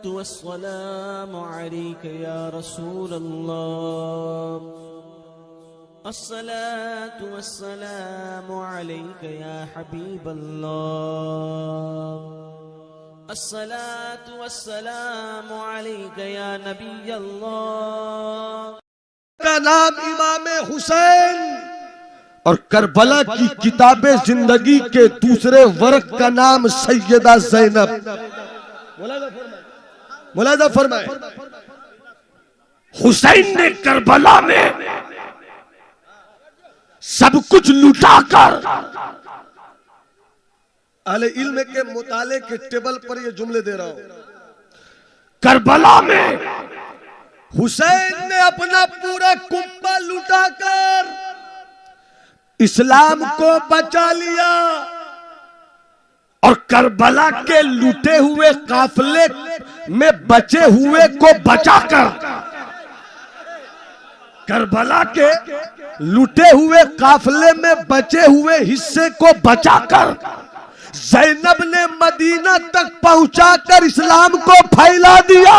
वस्सलामु अलैका या रसूल अल्लाह, अस्सलातु वस्सलामु अलैका या हबीब अल्लाह, अस्सलातु वस्सलामु अलैका या नबी अल्लाह। का नाम इमाम हुसैन और करबला की किताबे जिंदगी के दूसरे वर्ग का नाम सैयदा ज़ैनब। मुलाज़ा फरमाए, हुसैन ने करबला में सब कुछ लुटाकर, अहले इल्म के मुताले के टेबल पर ये जुमले दे रहा हूं, करबला में हुसैन ने अपना पूरा कुंबा लुटाकर इस्लाम को बचा लिया और करबला के लूटे हुए काफिले में बचे हुए को बचाकर, करबला के लूटे हुए काफिले में बचे हुए हिस्से को बचाकर ज़ैनब ने मदीना तक पहुंचाकर इस्लाम को फैला दिया।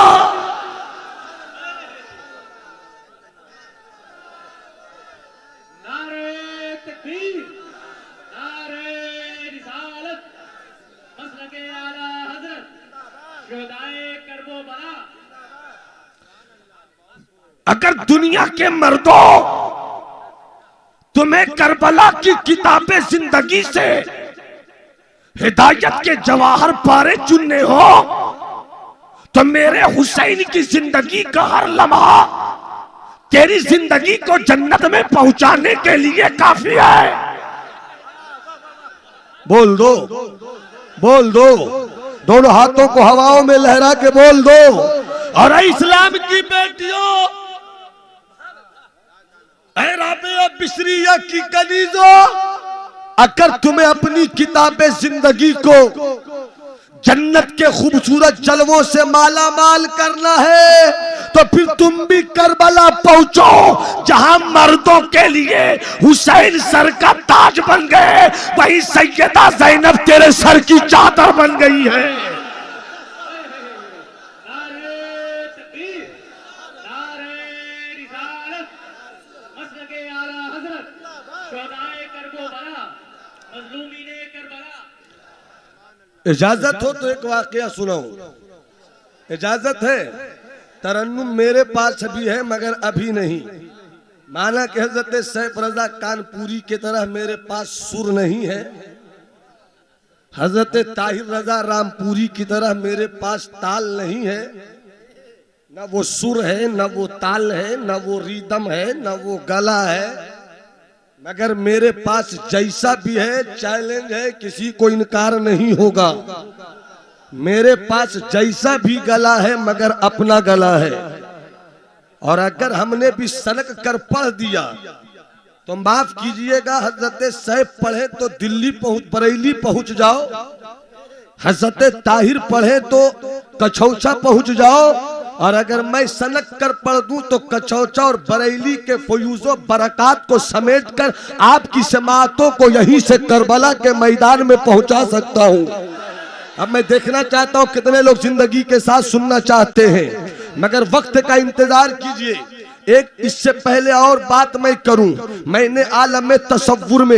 अगर दुनिया के मर्दों तुम्हें करबला की किताबें जिंदगी से हिदायत के जवाहर पारे चुनने हो तो मेरे हुसैन की जिंदगी का हर लम्हा तेरी जिंदगी को जन्नत में पहुंचाने के लिए काफी है। बोल दो, बोल दो, दोनों हाथों को हवाओं में लहरा के बोल दो। और इस्लाम की बेटियों, राबिया बिसरिया की कनीजों, अगर तुम्हें अपनी किताबे जिंदगी को जन्नत के खूबसूरत जलवों से माला माल करना है तो फिर तुम भी करबला पहुंचो, जहां मर्दों के लिए हुसैन सर का ताज बन गए, वहीं सैयदा ज़ैनब तेरे सर की चादर बन गई है। इजाजत हो तो एक वाकया सुनाऊं, इजाजत है? तरन्नुम मेरे पास भी है मगर अभी नहीं। माना कि हजरत सैफ रजा कानपुरी की तरह मेरे पास सुर नहीं है, हजरत ताहिर रजा रामपुरी की तरह मेरे पास ताल नहीं है। न वो सुर है, न वो ताल है, न वो रिदम है, न वो गला है, मगर मेरे पास जैसा भी है चैलेंज है, किसी को इनकार नहीं होगा। मेरे पास जैसा भी गला है मगर अपना गला है। और अगर हमने भी सनक कर पढ़ दिया तो माफ कीजिएगा, हजरत सैफ पढ़े तो दिल्ली बरेली पहुंच जाओ, हजरत ताहिर पढ़े तो कछौचा पहुंच जाओ, और अगर मैं सनक कर पढ़ दूं तो कछौचा और बरेली के फयूज़ो बरकात को समेटकर आपकी समातों को यहीं से करबला के मैदान में पहुंचा सकता हूं। अब मैं देखना चाहता हूं कितने लोग जिंदगी के साथ सुनना चाहते हैं, मगर वक्त का इंतजार कीजिए। एक इससे पहले और बात मैं करूं, मैंने आलम तसव्वुर में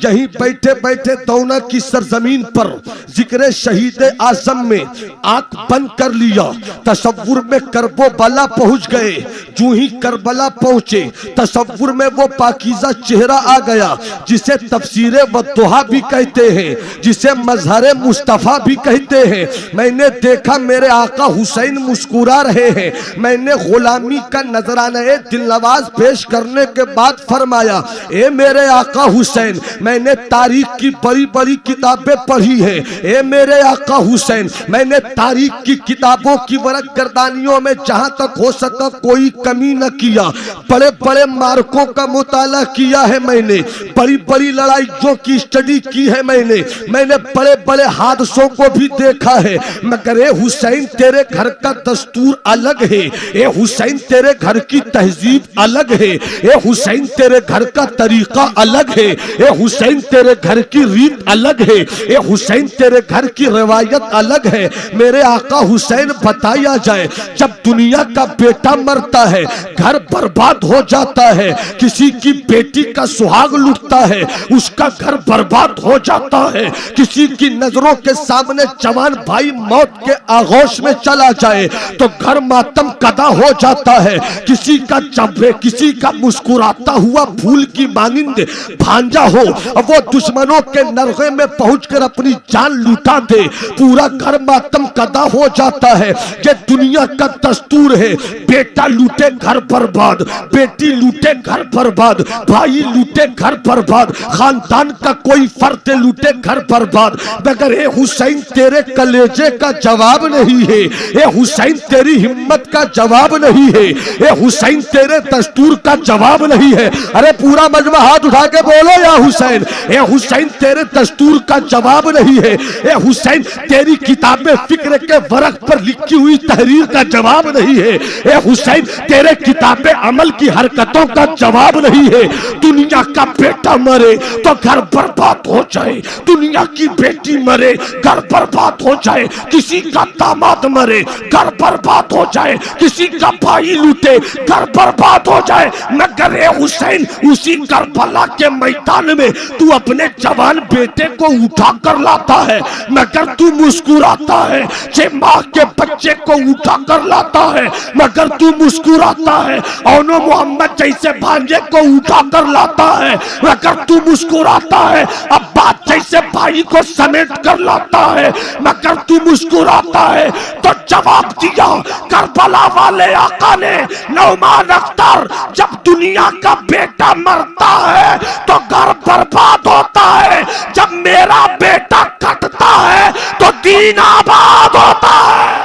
यहीं बैठे बैठे दौना की सरजमीन पर जिक्र शहीद आजम में आंख बंद कर लिया, तसव्वुर में करबो बला पहुंच गए। जो ही करबला पहुंचे तसव्वुर में वो पाकीज़ा चेहरा आ गया जिसे तफसीरे वद्दुहा भी कहते हैं, जिसे मजहर मुस्तफ़ा भी कहते हैं। मैंने देखा मेरे आका हुसैन मुस्कुरा रहे हैं। मैंने गुलामी का नजराना दिल नवाज पेश करने के बाद फरमाया, ए मेरे आका हुसैन, मैंने तारीख की बड़ी बड़ी किताबें पढ़ी है। ए मेरे आका हुसैन, मैंने तारीख की किताबों की वरक गर्दानियों में जहां तक हो सका कोई कमी न किया। बड़े बड़े मार्कों का मुताला किया है मैंने, बड़ी बड़ी लड़ाइयों की स्टडी की है मैंने बड़े बड़े हादसों को भी देखा है। मगर ए हुसैन तेरे घर का दस्तूर अलग है, ए हुसैन तेरे घर की तहजीब अलग है, ए हुसैन तेरे घर का तरीका अलग है, ए हुसैन तेरे घर की रीत अलग है, ए हुसैन तेरे घर की रिवायत अलग है। मेरे आका हुसैन बताया जाए, जब दुनिया का बेटा मरता है, घर बर्बाद हो जाता है, किसी की बेटी का सुहाग लुटता है, उसका घर बर्बाद हो जाता है, किसी की नजरों के सामने जवान भाई मौत के आगोश में चला जाए तो घर मातम कदा हो जाता है। किसी का मुस्कुराता हुआ फूल की मानिंद भांजा हो और वो दुश्मनों के नरगे में पहुंचकर अपनी जान लुटा दे, पूरा घर मातम कदा हो जाता है। ये दुनिया का दस्तूर है, बेटा लूटे घर बर्बाद, बेटी लूटे घर बर्बाद, भाई लूटे घर बर्बाद, खानदान का कोई फर्द लूटे घर बर्बाद। मगर ए हुसैन तेरे कलेजे का जवाब नहीं है, ए हुसैन तेरी हिम्मत का जवाब नहीं है, ए हुसैन तेरे दस्तूर का जवाब नहीं है। अरे पूरा मजमा हाथ उठा के बोलो या हुसैन, ए हुसैन तेरे दस्तूर का जवाब नहीं है, ए हुसैन तेरी किताबें फिक्र के वर्क पर लिखी हुई तहरीर का जवाब नहीं है, ए हुसैन तेरे किताबें अमल की हरकतों का जवाब नहीं है। दुनिया का बेटा मरे तो घर बर्बाद हो जाए, दुनिया की बेटी मरे घर बर्बाद हो जाए, किसी का दामाद मरे घर बर्बाद हो जाए, किसी का भाई लूटे घर बर्बाद हो जाए। मगर ए हुसैन उसी करबला के मैदान में तू अपने जवान बेटे को उठा कर लाता है, मगर तू मुस्कुराता है। जे माँ के बच्चे को उठा कर लाता है मगर तू मुस्कुराता है। औनो मोहम्मद जैसे भांजे को उठा कर लाता है मगर तू मुस्कुराता है। अब्बास जैसे भाई को समेट कर लाता है मगर तू मुस्कुराता है। तो जवाब दिया करबला वाले आका ने, नौमान अख्तर, जब दुनिया का बेटा मरता है तो घर बर्बाद होता है, जब मेरा बेटा कटता है तो दीन आबाद होता है।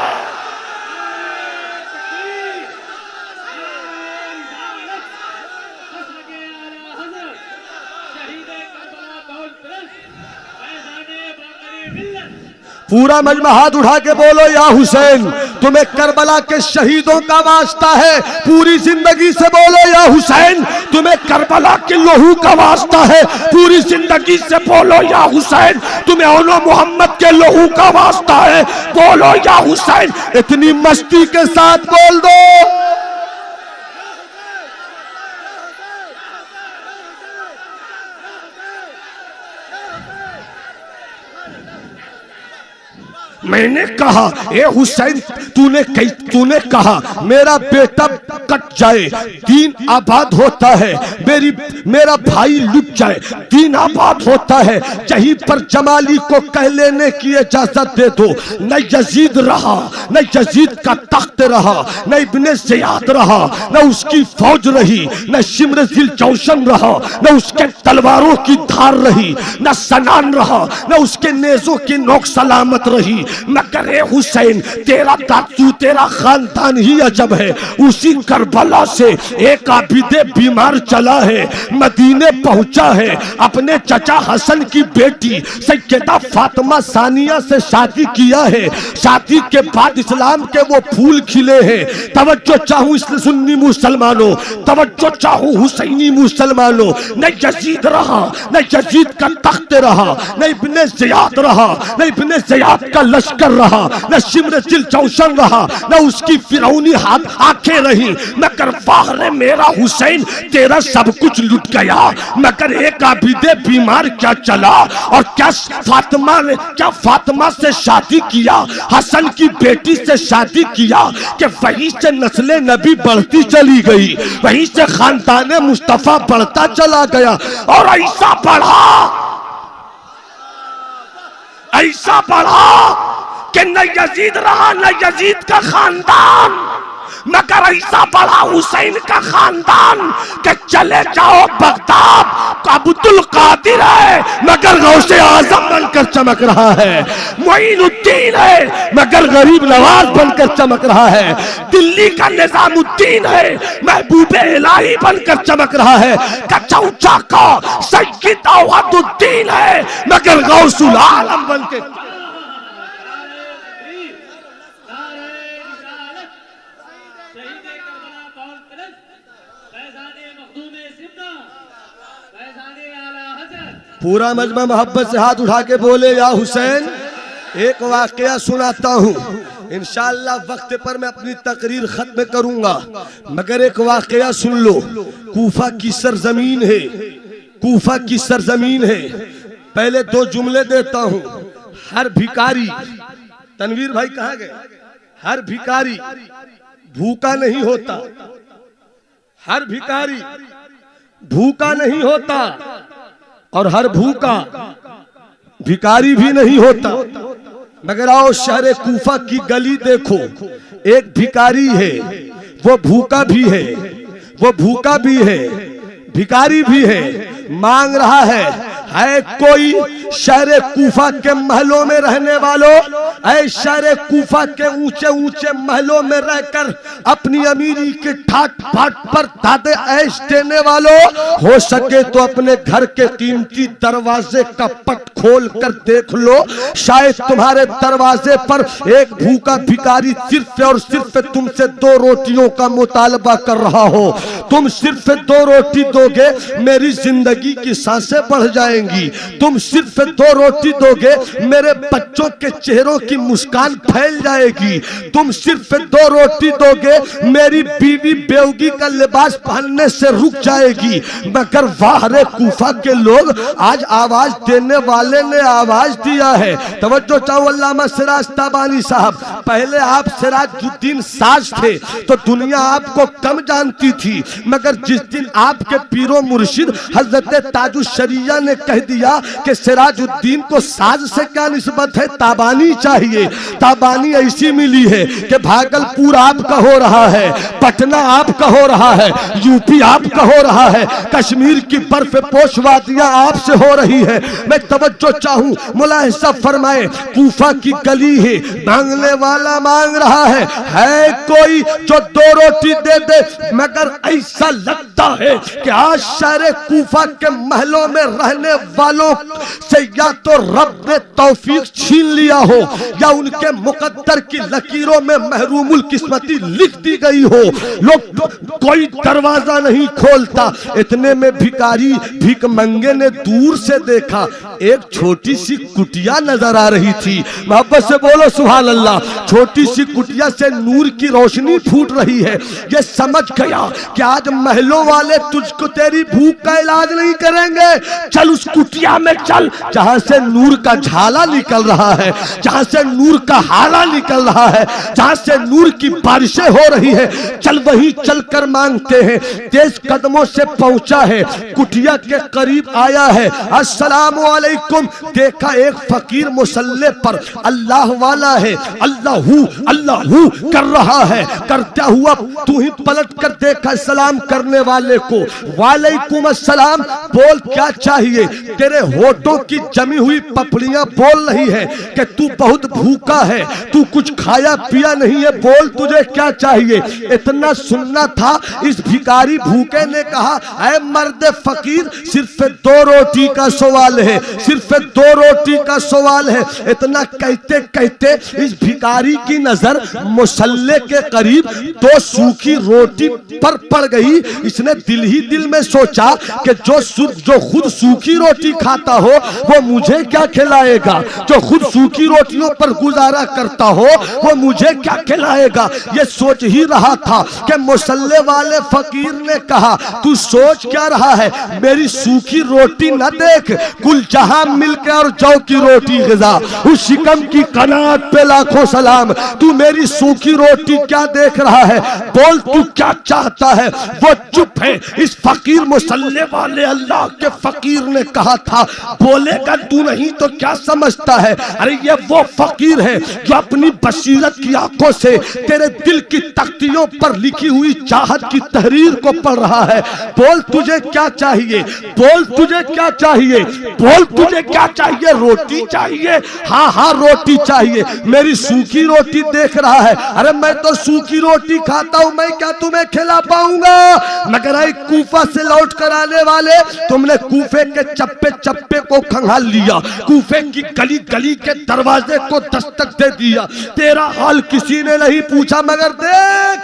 पूरा मजमा हाथ उठा के बोलो या हुसैन, तुम्हें करबला के शहीदों का वास्ता है। पूरी जिंदगी से बोलो या हुसैन, तुम्हें करबला के लोहू का वास्ता है। पूरी जिंदगी से बोलो या हुसैन, तुम्हें औनो मोहम्मद के लोहू का वास्ता है। बोलो या हुसैन, इतनी मस्ती के साथ बोल दो। मैंने कहा ए हुसैन, तूने कहा मेरा बेटा कट जाए दीन आबाद होता है, मेरा भाई लुट जाए दीन आबाद होता है। यहीं पर जमाली को कह लेने की इजाजत दे दो। न यजीद रहा, न यजीद का तख्त रहा, न इब्ने ज़ियाद रहा, न उसकी फौज रही, न शिम्र जिल जौशन रहा, न उसके तलवारों की धार रही, न सनान रहा, न उसके नेजों की नोक सलामत रही। मगर ए हुसैन, तेरा दादू, तेरा खानदान ही अजब है। उसी करबला से एक आबिदे बीमार चला है, मदीने पहुंचा है, अपने चचा हसन की बेटी सैयदा फातिमा सानिया से शादी किया है। शादी के बाद इस्लाम के वो फूल खिले हैं। तवज्जो चाहूं सुन्नी मुसलमानों, तवज्जो चाहूं हुसैनी मुसलमानों। न यजीद रहा, न यजीद का तख्त रहा, न इब्ने ज़ियाद रहा, न इब्ने ज़ियाद का लश्कर रहा, न शिम्र जिल जौशन रहा, न उसकी फिरौनी हाथ आंखें रही। मगर फाखरे मेरा हुसैन, तेरा सब कुछ लुट गया, मगर एक आबिदे बीमार क्या चला। और क्या फातिमा से शादी किया, हसन की बेटी से शादी किया कि वहीं से नस्ले नबी बढ़ती चली गई, वहीं से खानदान मुस्तफा बढ़ता चला गया। और ऐसा बढ़ा कि न यजीद रहा, न यजीद का खानदान, मगर ऐसा बड़ा हुसैन का खानदान कि चले जाओ बगदाद, अब्दुल कादिर है मगर गौसे आजम बनकर चमक रहा है, मोइनुद्दीन है मगर गरीब नवाज बनकर चमक रहा है, दिल्ली का निजामुद्दीन है महबूबे इलाही बनकर चमक रहा है, कचौचा का सैयद अवादुद्दीन है मगर गौसुल आलम बनकर। पूरा मजमा मोहब्बत से हाथ उठा के बोले या हुसैन। एक वाकया सुनाता हूँ, इंशाअल्लाह वक्त पर मैं अपनी तकरीर खत्म करूंगा, मगर एक वाकया सुन लो। कूफा की सरजमीन है, कूफा की सरजमीन है। पहले दो जुमले देता हूँ। हर भिखारी, तनवीर भाई कहाँ गए? हर भिखारी भूखा नहीं होता, हर भिखारी भूखा नहीं होता और हर भूखा भिखारी भी नहीं होता। मगर आओ शहर कूफा की गली देखो, एक भिखारी है, वो भूखा भी है, वो भूखा भी है, भिखारी भी है, मांग रहा है कोई शहर कूफा के महलों में रहने वालों, ऐ शहर कूफा के ऊंचे ऊंचे महलों में रहकर अपनी अमीरी के ठाट बाट पर दादे ऐश देने वालों, हो सके तो अपने घर के कीमती दरवाजे का पट खोल कर देख लो, शायद तुम्हारे दरवाजे पर एक भूखा भिखारी सिर्फ और सिर्फ तुमसे 2 रोटियों का मुतालबा कर रहा हो। तुम सिर्फ 2 रोटी दोगे, मेरी जिंदगी की सांसें बढ़ जाएंगी। तुम सिर्फ 2 रोटी दोगे, मेरे बच्चों के चेहरों की मुस्कान फैल जाएगी। तुम सिर्फ 2 रोटी दोगे, मेरी बीवी बेवगी का लिबास पहनने से रुक जाएगी। मगर वाह रे कूफा के लोग, आज आवाज देने वाले ने आवाज दिया है। तवज्जो चाहो अल्लामा सिराज ताबानी साहब, पहले आप सिराजुद्दीन साज थे तो दुनिया आपको कम जानती थी, मगर जिस दिन आपके पीरो मुर्शिद हजरत ताजुश शरिया ने कह दिया कि सिराजुद्दीन को साज से क्या निस्बत है, ताबानी चाहिए, ताबानी ऐसी मिली है कि भागलपुर आपका हो रहा है, पटना आपका हो रहा है, यूपी आपका हो रहा है, कश्मीर की बर्फ पोश वादियां आपसे हो रही है। मैं तवज्जो चाहूं, मुलाहिजा फरमाए, कूफा की गली है, मांगने वाला मांग रहा है कोई जो 2 रोटी दे दे, मगर ऐसा लगता है कि आज शहर कूफा के महलों में रहने वालों से या तो रब ने तौफीक छीन लिया हो या उनके मुकद्दर की लकीरों में महरूमुल किस्मती लिख दी गई हो। लोग कोई दरवाजा नहीं खोलता। इतने में भिखारी भीख मंगे ने दूर से देखा, एक छोटी सी कुटिया नजर आ रही थी। मोहब्बत से बोलो सुभान अल्लाह। छोटी सी कुटिया से नूर की रोशनी फूट रही है। ये समझ गया कि आज महलों वाले तुझको तेरी भूख का इलाज नहीं करेंगे, चल उस कुटिया में चल जहां से नूर का झाला निकल रहा है, जहां से नूर का हाला निकल रहा है, जहां से नूर की बारिशें हो रही है, चल वहीं चलकर मांगते हैं। तेज कदमों से पहुंचा है, कुटिया के करीब आया है, अस्सलामु अलैकुम। देखा एक फकीर मुसल्ले पर अल्लाह वाला है, अल्लाहू अल्लाहू कर रहा है, करता हुआ तू ही पलट कर देखा सलाम करने वाले को, वालेकुम अस्सलाम, बोल क्या चाहिए। तेरे होठों की जमी हुई पपड़ियां बोल रही है कि तू बहुत भूखा है, तू कुछ खाया पिया नहीं है, बोल तुझे क्या चाहिए। इतना सुनना था। इस भिखारी भूखे ने कहा, ऐ मर्द फकीर, सिर्फ 2 रोटी का सवाल है, सिर्फ 2 रोटी का सवाल है। इतना कहते कहते इस भिखारी की नजर मुसल्ले के करीब 2 सूखी रोटी पर पड़ गई। इसने दिल ही दिल में सोचा कि जो खुद सूखी रोटी खाता हो वो मुझे क्या खिलाएगा, जो खुद सूखी रोटियों पर गुजारा करता हो वो मुझे क्या खिलाएगा। ये सोच ही रहा था कि मुसल्ले वाले फकीर ने कहा, तू सोच क्या रहा है, मेरी सूखी रोटी न देख, कुल जहां मिलकर और जौ की रोटी ग़िज़ा, उस शिकम की कनात पे लाखों सलाम। तू मेरी सूखी रोटी क्या देख रहा है, बोल तू क्या चाहता है। वो चुप है। इस फकीर मुसल्ले वाले अल्लाह के फकीर ने कहा था, बोलेगा तू नहीं तो क्या समझता है? अरे ये वो फकीर है जो अपनी बसीरत की आंखों से तेरे दिल की तख्तियों पर लिखी हुई चाहत की तहरीर को पढ़ रहा है। बोल तुझे क्या चाहिए, बोल तुझे क्या चाहिए, बोल तुझे क्या चाहिए? रोटी चाहिए? हाँ हाँ रोटी चाहिए। मेरी सूखी रोटी देख रहा है, अरे मैं तो सूखी रोटी खाता हूं, मैं क्या तुम्हें खिला पाऊंगा? मगर आई कूफा से लौट कर आने वाले, तुमने कूफे के चप्पे चप्पे को खंगाल लिया, कूफे की गली गली के दरवाजे को दस्तक दे दिया, तेरा हाल किसी ने नहीं पूछा। मगर देख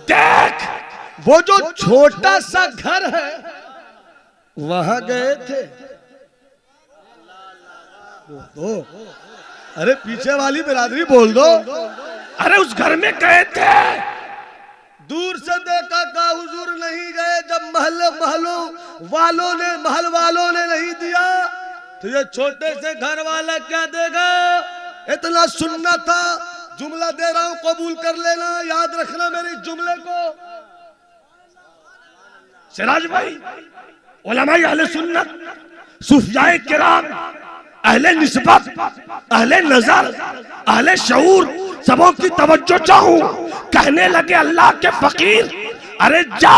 देख वो जो छोटा सा घर है वहां गए थे। अरे पीछे वाली बिरादरी बोल दो। अरे उस घर में गए थे, दूर से देखा का हुजूर नहीं गए। जब महल वालों ने नहीं दिया तो ये छोटे से घर वाला क्या देगा? इतना सुनना था, जुमला दे रहा हूं, कबूल कर लेना, याद रखना मेरे जुमले को। सिराज भाई, उलमाए अहले सुन्नत, सूफियाए किराम, अहले निस्बत, अहले नजर, अहले शऊर, सबों की तवज्जो चाहूं। कहने लगे अल्लाह के फकीर, अरे जा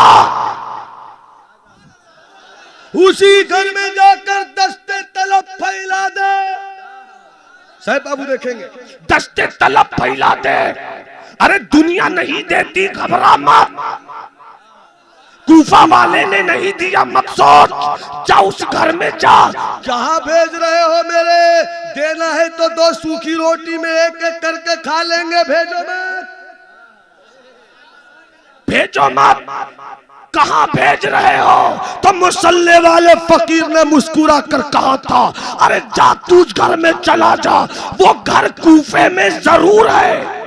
उसी घर में जाकर दस्ते तलब फैला दे। साहब बाबू देखेंगे, दस्ते तलब फैला दे। अरे दुनिया नहीं देती, घबरा मत, कूफा वाले ने नहीं दिया मत सोच, जा उस घर में जा। कहां भेज रहे हो मेरे? देना है तो दो सूखी रोटी में एक एक करके खा लेंगे, भेजो मत, भेजो मत। कहां भेज रहे हो? तो मुसल्ले वाले फकीर ने मुस्कुरा कर कहा था, अरे जा तू उस घर में चला जा, वो घर कूफे में जरूर है,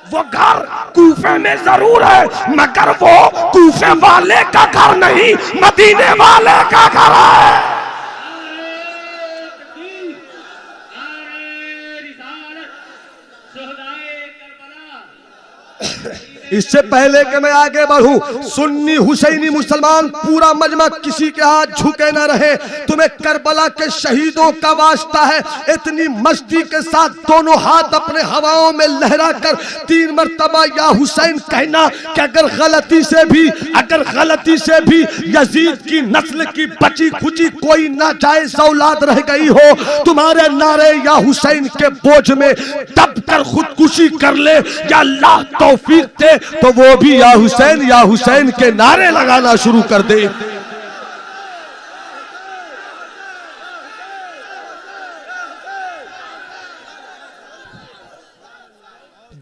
वो घर कूफे में जरूर है, मगर वो कूफे वाले का घर नहीं, मदीने वाले का घर है। इससे पहले कि मैं आगे बढ़ूं, सुन्नी हुसैनी मुसलमान पूरा मजमा किसी के हाथ झुके न रहे। तुम्हें करबला के शहीदों का वास्ता है। इतनी मस्ती के साथ दोनों हाथ अपने हवाओं में लहरा कर 3 मरतबा या हुसैन कहना कि अगर गलती से भी यजीद की नस्ल की बची खुची कोई नाजायज औलाद रह गई हो, तुम्हारे नारे या हुसैन के बोझ में दब कर खुदकुशी कर ले, या अल्लाह तौफीक दे तो वो भी या हुसैन के नारे लगाना शुरू कर दे।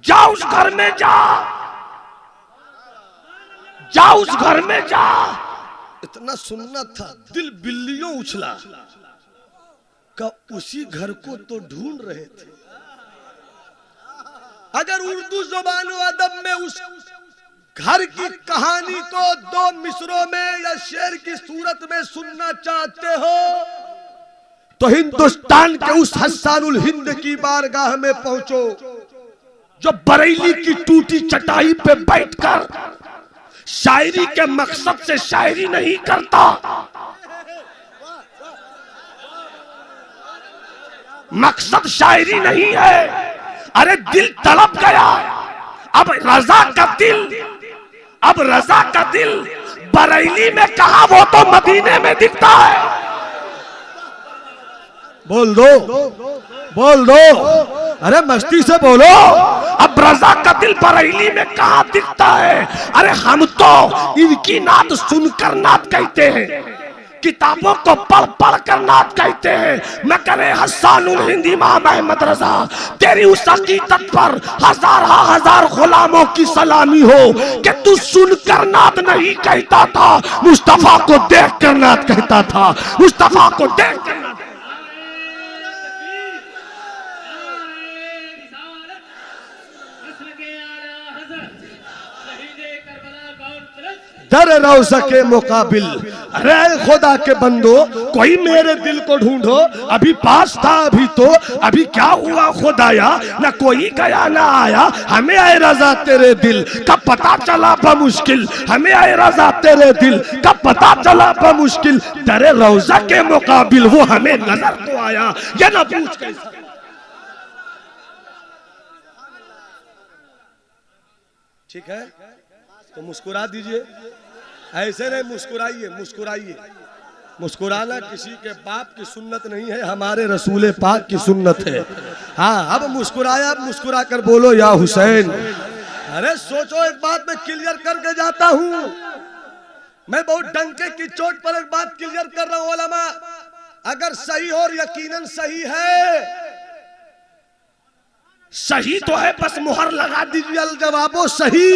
जा उस घर में जा उस घर में जा। इतना सुनना था, दिल बिल्लियों उछला का उसी घर को तो ढूंढ रहे थे। अगर उर्दू ज़ुबान व अदब में उस घर की कहानी को 2 मिसरों में या शेर की सूरत में सुनना चाहते हो तो हिंदुस्तान के उस हस्सानुल हिंद की बारगाह में पहुंचो, जो बरेली की टूटी चटाई पे बैठकर शायरी के मकसद से शायरी नहीं करता, मकसद शायरी नहीं है। अरे दिल तड़प गया, अब रजा का दिल बरेली में कहा, वो तो मदीने में दिखता है। बोल दो, अरे मस्ती से बोलो। अब रजा का दिल बरेली में कहा दिखता है? अरे हम तो इनकी नात सुनकर नात कहते हैं, किताबों को पढ़ कर नात कहते हैं। मैं करे हस्सानुल हिंद इमाम अहमद रजा, तेरी उस हकीकत पर हजार गुलामों की सलामी हो कि तू सुनकर नात नहीं कहता था, मुस्तफा को देख कर नात कहता था, मुस्तफा को देख कर। दर रौज़ा के मुकाबिल। अरे खुदा के बंदो, कोई मेरे दिल को ढूंढो, अभी पास था अभी तो, अभी क्या हुआ खुदाया, ना कोई गया ना आया, हमें आए रजा तेरे दिल कब पता चला बमुश्किल, हमें आए रजा तेरे दिल कब पता चला बमुश्किल, दर रौज़ा के मुकाबिल वो हमें नजर तो आया, ये ना पूछ कैसा। ठीक है तो मुस्कुरा दीजिए, ऐसे नहीं मुस्कुराइए, मुस्कुराइए। मुस्कुराना किसी के बाप की सुन्नत नहीं है, हमारे रसूल पाक की सुन्नत है। हाँ अब मुस्कुराया, अब मुस्कुरा कर बोलो या हुसैन। अरे सोचो, एक बात मैं क्लियर करके जाता हूँ, मैं बहुत डंके की चोट पर एक बात क्लियर कर रहा हूँ उलमा, अगर सही और यकीनन सही है, सही तो है, बस मुहर लगा दीजिए, अल जवाबो सही,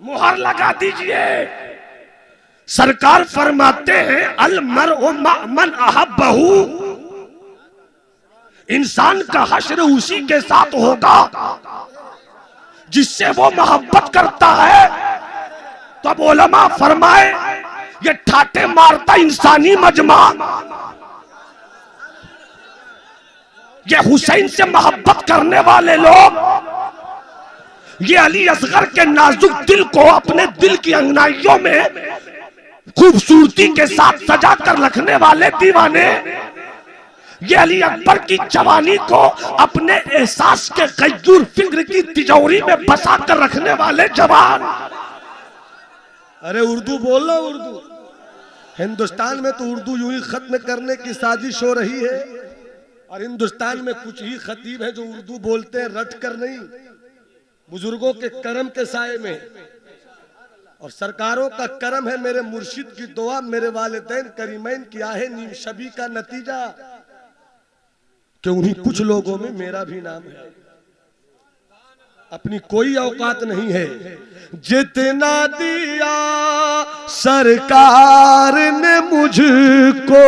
मुहर लगा दीजिए। सरकार फरमाते हैं अल मरउ मन अहब्बहू, इंसान का हश्र उसी के साथ होगा जिससे वो मोहब्बत करता है। तो अब उलमा फरमाए ये ठाटे मारता इंसानी मजमा, ये हुसैन से मोहब्बत करने वाले लोग, ये अली असगर के नाजुक दिल को अपने दिल की अंगनाइयों में खूबसूरती के साथ सजा कर रखने वाले दीवाने, ये अली अकबर की जवानी को अपने एहसास के गयूर फिक्र की तिजोरी में बसा कर रखने वाले जवान। अरे उर्दू बोल लो, उर्दू। हिंदुस्तान में तो उर्दू यूं ही खत्म करने की साजिश हो रही है, और हिंदुस्तान में कुछ ही खतीब है जो उर्दू बोलते हैं रट कर नहीं, बुजुर्गों के करम के साए में, और सरकारों का करम है, मेरे मुर्शिद की दुआ, मेरे वालिदैन करीमैन की आहे नीम शबी का नतीजा कि उन्हीं कुछ लोगों में मेरा भी नाम है। अपनी कोई औकात नहीं है, जितना दिया सरकार ने मुझको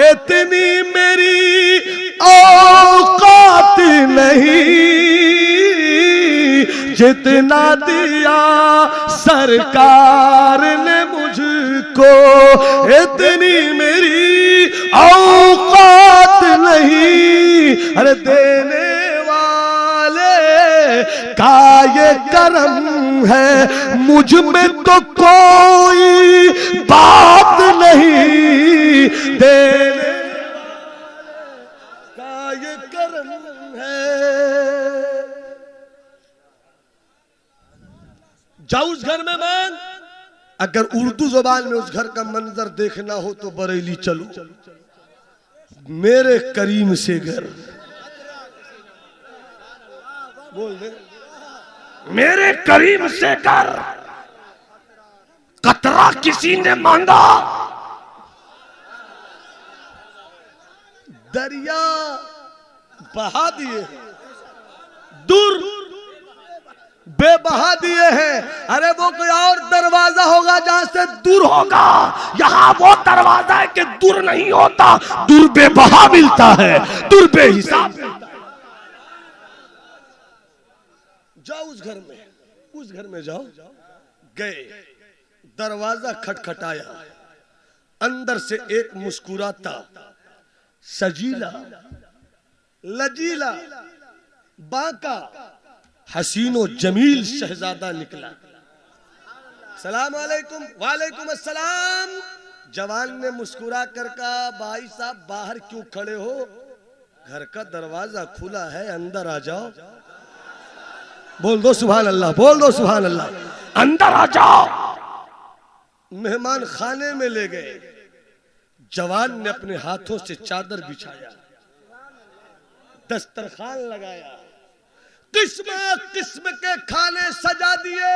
इतनी मेरी औकात नहीं, जितना दिया सरकार ने मुझको इतनी मेरी औकात नहीं। अरे देने का ये करम है, मुझ में तो कोई बात नहीं, देने का ये करम है। जाओ उस घर में मांग, अगर उर्दू जुबान में उस घर का मंजर देखना हो तो बरेली चलो, मेरे करीम से घर बोल दे, मेरे करीम से कर कतरा किसी ने मांगा, दरिया बहा दिए, दूर बेबहा दिए हैं। अरे वो कोई और दरवाजा होगा जहां से दूर होगा, यहां वो दरवाजा है कि दूर नहीं होता, दूर बेबहा मिलता है, दूर बेहिसाब मिलता है। जाओ उस घर में, उस घर में जाओ। गए, दरवाजा खटखटाया, अंदर से एक मुस्कुराता सजीला लजीला बाका हसीनो जमील शहजादा निकला। सलाम अलैकुम। वालेकुम अस्सलाम। जवान ने मुस्कुरा कर कहा, भाई साहब बाहर क्यों खड़े हो, घर का दरवाजा खुला है, अंदर आ जाओ। बोल दो सुभान अल्लाह, बोल दो सुभान अल्लाह। अंदर आ जाओ। मेहमान खाने में ले गए, जवान ने अपने हाथों से चादर बिछाया, दस्तरखान लगाया, किस्म किस्म के खाने सजा दिए।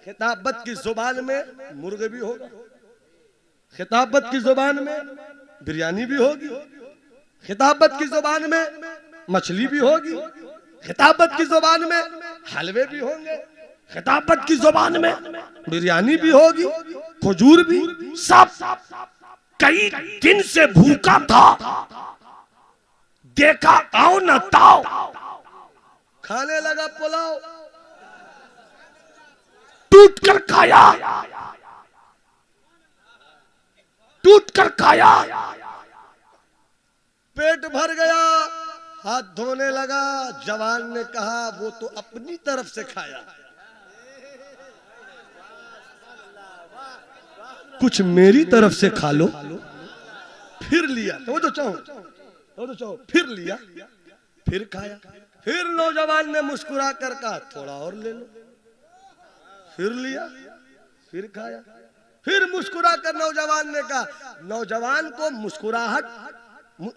खिताबत की जुबान में मुर्गे भी होगा, खिताबत की जुबान में बिरयानी भी होगी, खिताबत की जुबान में मछली भी होगी, खिताबत की जुबान में हलवे भी होंगे, खिताबत की जुबान में बिरयानी भी होगी, खजूर भी, सब। कई दिन से भूखा था, देखा आओ न ताओ, खाने लगा पुलाव। टूट कर खाया, टूट कर खाया, पेट भर गया, हाथ धोने लगा। जवान ने कहा वो तो अपनी तरफ से खाया, कुछ मेरी तरफ से खा लो। फिर लिया, तो चाहो, फिर लिया, फिर खाया। फिर नौजवान ने मुस्कुरा कर कहा थोड़ा और ले लो। फिर लिया, फिर खाया। फिर मुस्कुरा कर नौजवान ने कहा, नौजवान को मुस्कुराहट,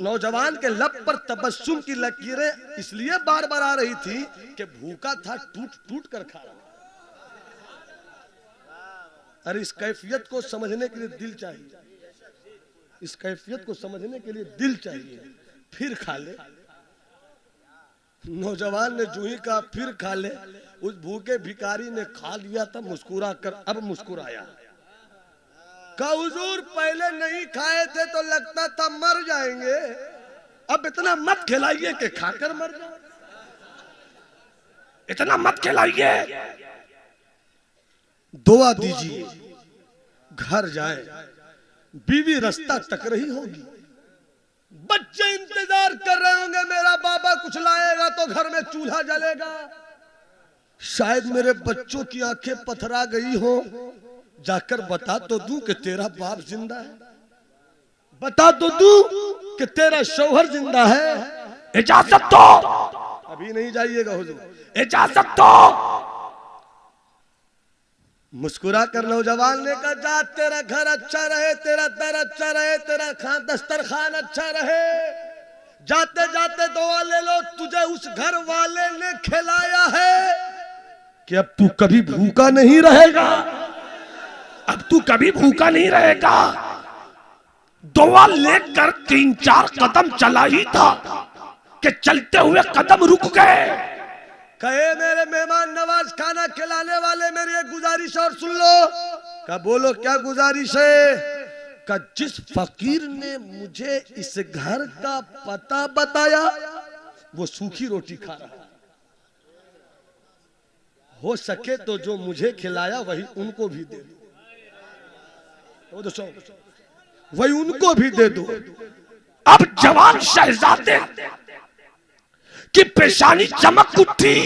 नौजवान के लब पर तबस्सुम की लकीरें इसलिए बार बार आ रही थी कि भूखा था, टूट टूट कर खा रहा। अरे इस कैफियत को समझने के लिए दिल चाहिए, इस कैफियत को समझने के लिए दिल चाहिए। फिर खा ले। नौजवान ने जो ही कहा फिर खा ले, उस भूखे भिखारी ने खा लिया था, मुस्कुरा कर अब मुस्कुराया। कहा हुजूर पहले नहीं खाए थे तो लगता था मर जाएंगे, अब इतना मत खिलाइए कि खाकर मर जाए, इतना मत खिलाइए, दुआ दीजिए घर जाए, बीवी रास्ता तक रही होगी, बच्चे इंतजार कर रहे होंगे मेरा बाबा कुछ लाएगा तो घर में चूल्हा जलेगा। शायद मेरे बच्चों की आंखें पथरा गई हो, जाकर बता तो दूं कि तेरा बाप जिंदा है, बता तो दूं कि तेरा शौहर जिंदा है। इजाजत दो। अभी नहीं जाइएगा हुजूर, इजाजत दो। मुस्कुरा कर नौजवान ने कहा जा, तेरा घर अच्छा रहे, तेरा दर अच्छा रहे, तेरा दस्तरखान अच्छा रहे। जाते जाते दुआ ले लो, तुझे उस घर वाले ने खिलाया है कि अब तू कभी भूखा नहीं रहेगा, अब तू कभी भूखा नहीं रहेगा। दुआ लेकर 3-4 कदम चला ही था कि चलते हुए कदम रुक गए। कहे मेरे मेहमान नवाज खाना खिलाने वाले, मेरी एक गुजारिश और सुन लो। कहा बोलो क्या गुजारिश है? कहा जिस फकीर ने मुझे इस घर का पता बताया वो सूखी रोटी खा रहा है, हो सके तो जो मुझे खिलाया वही उनको भी दे दो, वही उनको भी दे दो। अब जवान शहजादे कि पेशानी चमक उठी,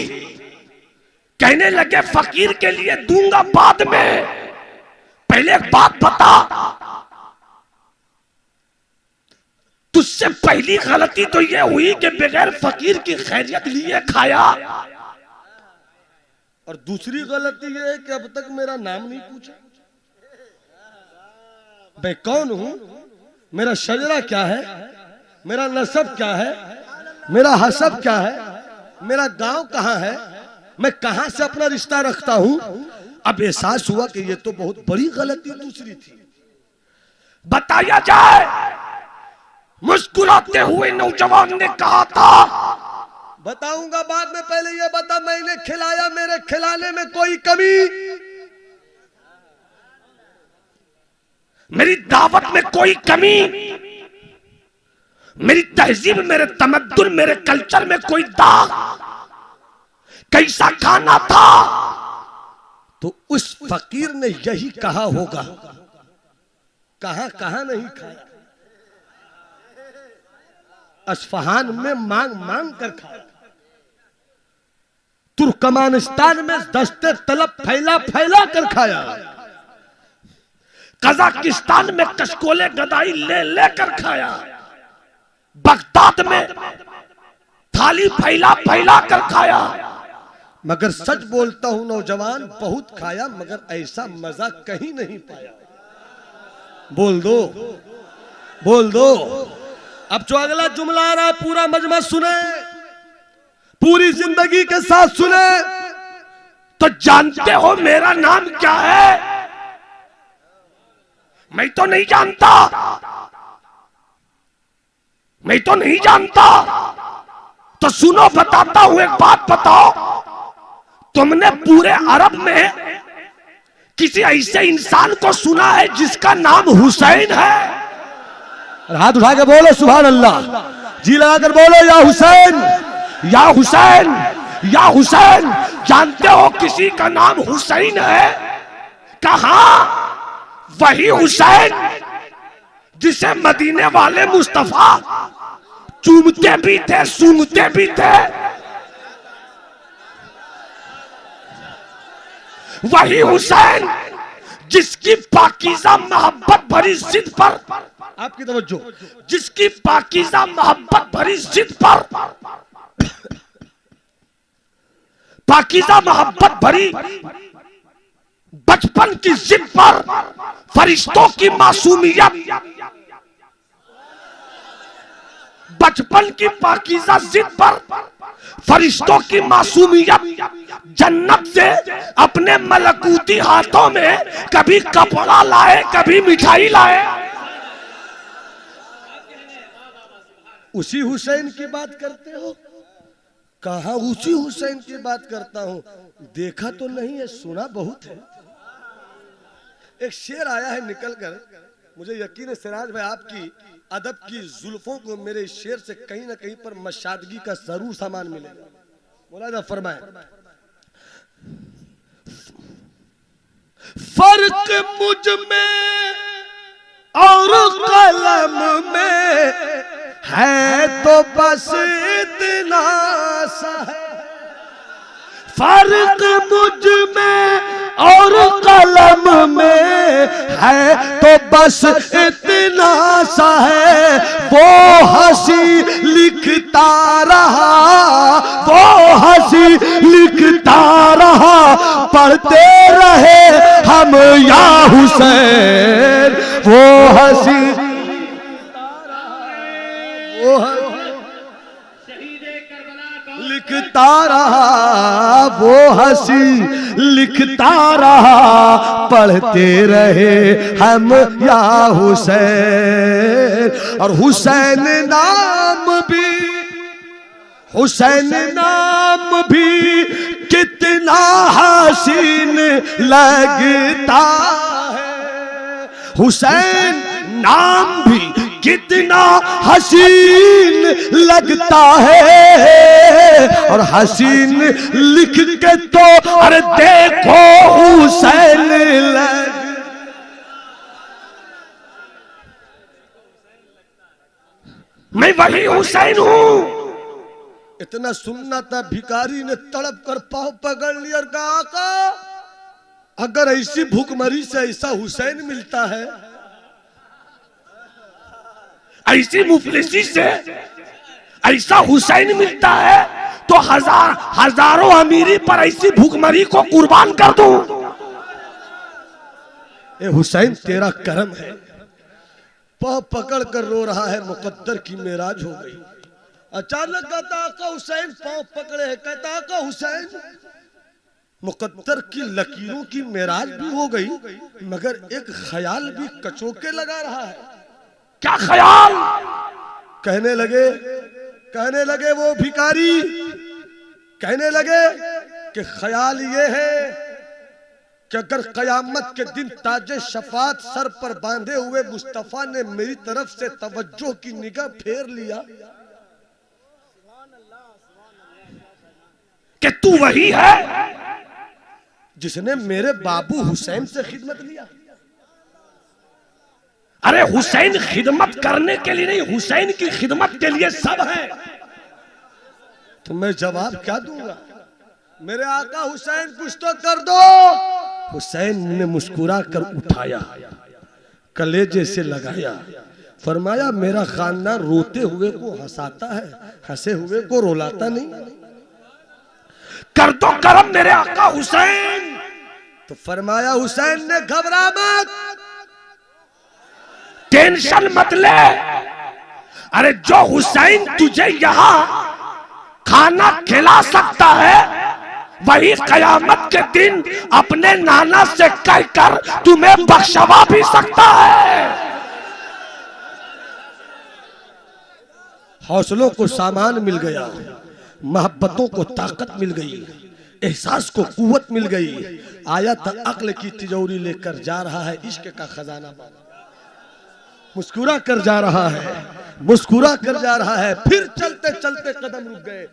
कहने लगे फकीर के लिए दूंगा बाद में, पहले एक बात बता, तुझसे पहली गलती तो यह हुई कि बगैर फकीर की खैरियत लिए खाया, और दूसरी गलती यह है कि अब तक मेरा नाम नहीं पूछा, मैं कौन हूं, मेरा शजरा क्या है, मेरा नसब क्या है, मेरा हसब क्या है, मेरा गांव कहां है, मैं कहां से अपना रिश्ता रखता हूं। अब एहसास हुआ कि ये तो बहुत बड़ी गलती दूसरी थी। बताया जाए, मुस्कुराते हुए नौजवान ने कहा था बताऊंगा बाद में, पहले ये बता मैंने खिलाया, मेरे खिलाने में कोई कमी, मेरी दावत में कोई कमी, मेरी तहजीब, मेरे तमद्दुन, मेरे कल्चर में कोई दाग, कैसा खाना था? तो उस फकीर ने यही कहा होगा, कहां कहां नहीं खाया, अस्फहान में मांग मांग कर खाया, तुर्कमानिस्तान में दस्ते तलब फैला फैला कर खाया, कजाकिस्तान में कशकोले गदाई ले लेकर खाया, बगदाद में थाली फैला फैला कर खाया। मगर सच बोलता हूं नौजवान, बहुत खाया मगर ऐसा मजा कहीं नहीं पाया। बोल दो, बोल दो। अब जो अगला जुमला आ रहा है पूरा मजमा सुने, पूरी जिंदगी के साथ सुने। तो जानते हो मेरा नाम क्या है? मैं तो नहीं जानता, मैं तो नहीं जानता। तो सुनो बताता हूं, एक बात बताओ, तुमने पूरे अरब में किसी ऐसे इंसान को सुना है जिसका नाम हुसैन है? हाथ उठा के बोलो सुभान अल्लाह, जी लगाकर बोलो या हुसैन, या हुसैन, या हुसैन। जानते हो किसी का नाम हुसैन है? कहा? वही हुसैन जिसे मदीने वाले मुस्तफा चूमते भी थे, सूंघते भी थे। वही हुसैन जिसकी पाकीज़ा मोहब्बत भरी जिद पर, आपकी तवज्जो, जिसकी पाकीज़ा मोहब्बत भरी जिद पर, पाकीज़ा मोहब्बत भरी बचपन की जिद पर, फरिश्तों की मासूमियत, बचपन की पाकीज़ा जिद पर फरिश्तों की मासूमियत, जन्नत से अपने मलकूती हाथों में कभी कपड़ा लाए, कभी मिठाई लाए। उसी हुसैन की बात करते हो? कहा उसी हुसैन की बात करता हूं। देखा तो नहीं है, सुना बहुत है। एक शेर आया है निकल कर, मुझे यकीन है सिराज भाई आपकी अदब की जुल्फों को मेरे शेर से कहीं ना कहीं पर मशादगी का जरूर सामान मिलेगा। मौलाना फरमाए, फर्क मुझ में और कलम में है तो बस इतना सा है। फर्क मुझ में और कलम में है तो बस इतना सा है। वो हंसी लिखता रहा, वो हंसी लिखता रहा, पढ़ते रहे हम या हुसैन। वो हंसी लिखता रहा, वो हंसी लिखता रहा, पढ़ते रहे हम या हुसैन। और हुसैन नाम भी, हुसैन नाम भी कितना हसीन लगता है। हुसैन नाम भी कितना हसीन लगता है। और हसीन लिख के तो अरे देखो हुसैन लग। मैं वही हुसैन हूं। इतना सुनना था, भिखारी ने तड़प कर पांव पकड़ लिया और कहा आका अगर ऐसी भूखमरी से ऐसा हुसैन मिलता है, ऐसी मुफलिसी से ऐसा हुसैन मिलता है, तो हजारों अमीरी पर ऐसी भूखमरी को कुर्बान कर दूं। ए हुसैन तेरा करम है। पांव पकड़ कर रो रहा है, मुकद्दर की मेराज हो गई। अचानक कहता आका हुसैन, पांव पकड़े है, कहता आका हुसैन। मुकद्दर की लकीरों की मेराज भी हो गई, मगर एक ख्याल भी कचोके लगा रहा है। क्या ख्याल? कहने लगे वो भिखारी, कहने लगे कि ख्याल ये है कि अगर कयामत के दिन ताजे शफात सर पर बांधे हुए मुस्तफा ने मेरी तरफ से तवज्जो की निगाह फेर लिया कि तू वही है जिसने मेरे बाबू हुसैन से खिदमत लिया। अरे हुसैन खिदमत करने के लिए नहीं, हुसैन की खिदमत के लिए सब है। तो मैं जवाब क्या दूंगा? मेरे आका हुसैन कुछ तो कर दो। हुसैन ने मुस्कुरा कर उठाया, कलेजे से लगाया, फरमाया मेरा खानदान रोते हुए को हंसाता है, हंसे हुए को रुलाता नहीं। कर दो करम मेरे आका हुसैन। तो फरमाया हुसैन ने घबरा मत, टेंशन मत ले। अरे जो हुसैन तुझे यहाँ खाना खिला सकता है, वही कयामत के दिन अपने नाना से कहकर तुम्हें बख्शवा भी सकता है। हौसलों को सामान मिल गया, मोहब्बतों को ताकत मिल गई, एहसास को कुव्वत मिल गई। आया था अक्ल की तिजोरी लेकर जा रहा है इश्क का खजाना, मुस्कुरा कर जा रहा है। मुस्कुरा कर जा रहा है। फिर चलते चलते कदम रुक गए।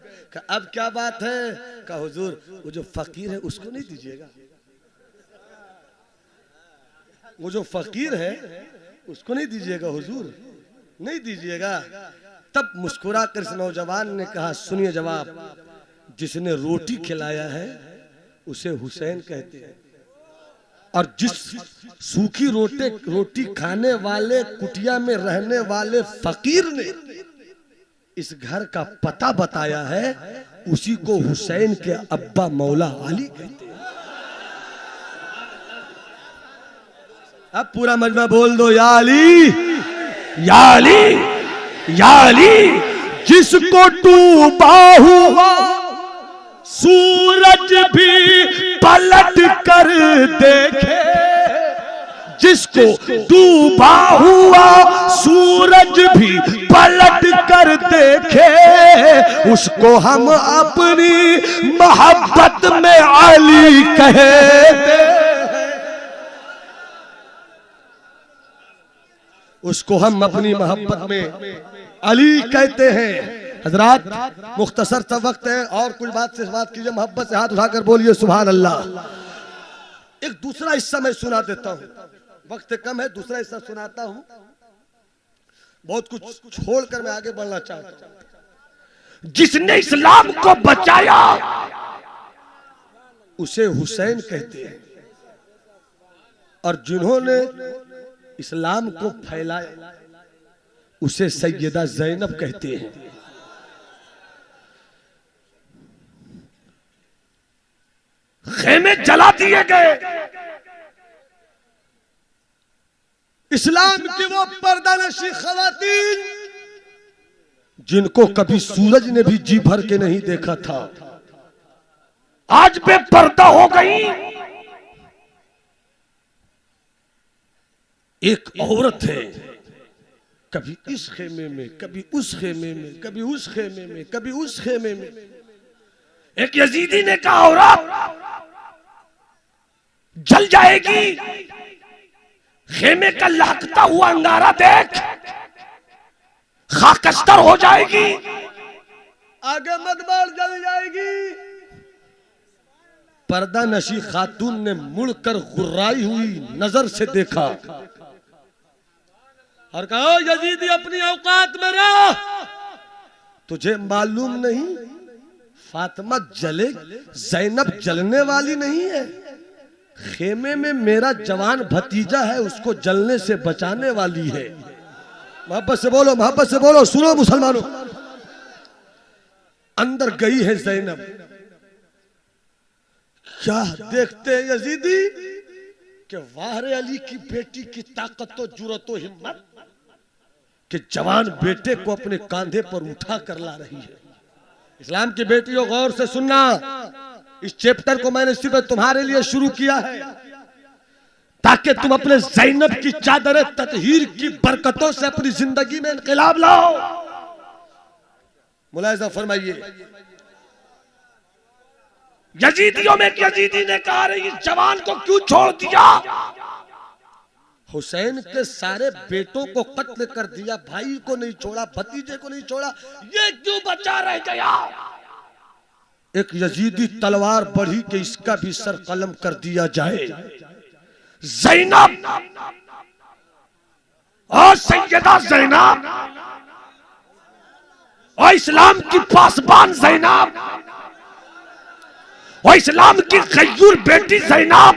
अब क्या बात है? कहा हुजूर वो जो फकीर है उसको नहीं दीजिएगा, वो जो फकीर है उसको नहीं दीजिएगा हुजूर, नहीं दीजिएगा। तब मुस्कुरा कर इस नौजवान ने कहा सुनिए जवाब, जिसने रोटी खिलाया है उसे हुसैन कहते हैं, और जिस सूखी रोटी खाने वाले कुटिया में रहने वाले फकीर ने इस घर का पता बताया है उसी को हुसैन के अब्बा मौला अली कहते हैं। अब पूरा मजमा बोल दो, या अली या अली या अली। जिसको डूबा हुआ सूरज भी पलट कर देखे, जिसको डूबा हुआ सूरज भी पलट कर देखे, उसको हम अपनी मोहब्बत में अली कहते, उसको हम अपनी मोहब्बत में अली कहते हैं। हजरात मुख्तसर सा वक्त है और कुछ बात से बात कीजिए, मोहब्बत से हाथ उठाकर बोलिए सुभान अल्लाह। एक दूसरा हिस्सा मैं सुना देता हूँ, वक्त कम है, दूसरा हिस्सा सुनाता हूँ। बहुत कुछ छोड़कर मैं आगे बढ़ना चाहता हूँ। जिसने इस्लाम को बचाया उसे हुसैन कहते हैं, और जिन्होंने इस्लाम को फैलाया उसे सैयदा ज़ैनब कहते हैं। खेमे जला दिए गए, इस्लाम की वो पर्दानशी खवातीन जिनको कभी सूरज ने भी जी भर के नहीं देखा था, आज बेपर्दा हो गई। एक औरत है, कभी इस खेमे में, कभी उस खेमे में, कभी उस खेमे में, कभी उस खेमे में। एक यजीदी ने कहा औरत जल जाएगी, खेमे का लहकता हुआ अंगारा देख, खाकस्तर हो जाएगी, आगे मत बढ़, जल जाएगी। पर्दा नशी खातून ने मुड़कर गुर्राई हुई नजर से देखा और कहा यजीदी अपनी औकात में रह, तुझे मालूम नहीं फातिमा जले, ज़ैनब जलने वाली नहीं है, खेमे में मेरा जवान भतीजा है, उसको जलने से बचाने वाली है। मोहब्बत से बोलो, मोहब्बत से बोलो, सुनो मुसलमानों। अंदर गई है ज़ैनब, क्या देखते हैं यजीदी कि वाहरे अली की बेटी की ताकत तो जुर्रत तो हिम्मत कि जवान बेटे को अपने कांधे पर उठा कर ला रही है। इस्लाम की बेटियों गौर से सुनना, इस चैप्टर को मैंने सिर्फ तुम्हारे लिए शुरू किया है ताकि तुम अपने ज़ैनब की चादर ततहीर की बरकतों से अपनी जिंदगी में इनकलाब लाओ। मुलाहिजा फरमाइए, यजीदियों में यजीदी ने कहा इस जवान को क्यों छोड़ दिया? हुसैन के सारे बेटों को कत्ल कर दिया, भाई को नहीं छोड़ा, भतीजे को नहीं छोड़ा, ये क्यों बचा रह गया? एक यजीदी तलवार बढ़ी कि इसका भी सर कलम कर दिया जाए। ज़ैनब और सैयदा ज़ैनब और इस्लाम की पासबान ज़ैनब और इस्लाम की गयूर बेटी ज़ैनब,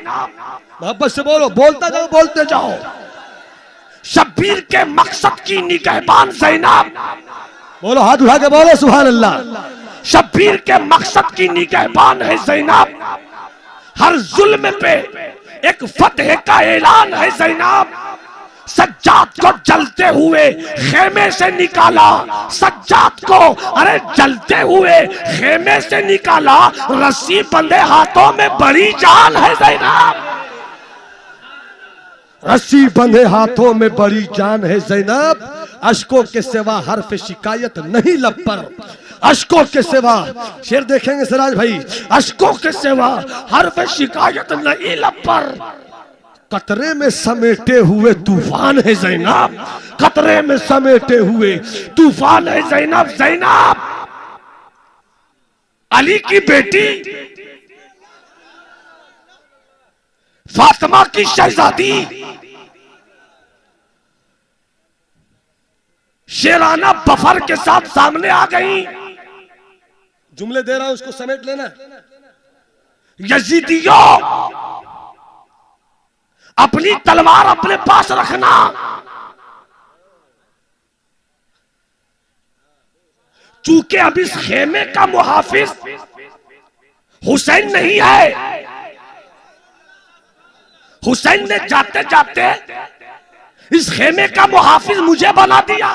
मोहब्बत से बोलो, बोलते जाओ, बोलते जाओ। शब्बीर के मकसद की निगहबान ज़ैनब, बोलो, हाथ उठा के बोलो सुभान अल्लाह। शब्बीर के मकसद की निगहबान है ज़ैनब, हर जुल्म पे एक फतह का ऐलान है ज़ैनब। सज्जाद को जलते हुए खेमे से निकाला, सज्जाद को अरे जलते हुए खेमे से निकाला, रस्सी बंधे हाथों में बड़ी जान है ज़ैनब, रस्सी बंधे हाथों में बड़ी जान है ज़ैनब। अश्कों के सिवा हर्फ शिकायत नहीं लब पर, अश्कों के सिवा, शेर देखेंगे सिराज भाई, अश्कों के सिवा हर्फ शिकायत नहीं लब पर, कतरे में समेटे हुए तूफान है ज़ैनब, कतरे में समेटे हुए तूफान है ज़ैनब। ज़ैनब अली की बेटी, फातिमा की शहजादी, शेराना बफर के साथ सामने आ गई। जुमले दे रहा हूं, उसको समेट लेना। यजीदियों, अपनी तलवार अपने पास रखना। चूंकि अब इस खेमे का मुहाफिज हुसैन नहीं है, हुसैन ने जाते जाते इस खेमे का मुहाफिज मुझे बना दिया।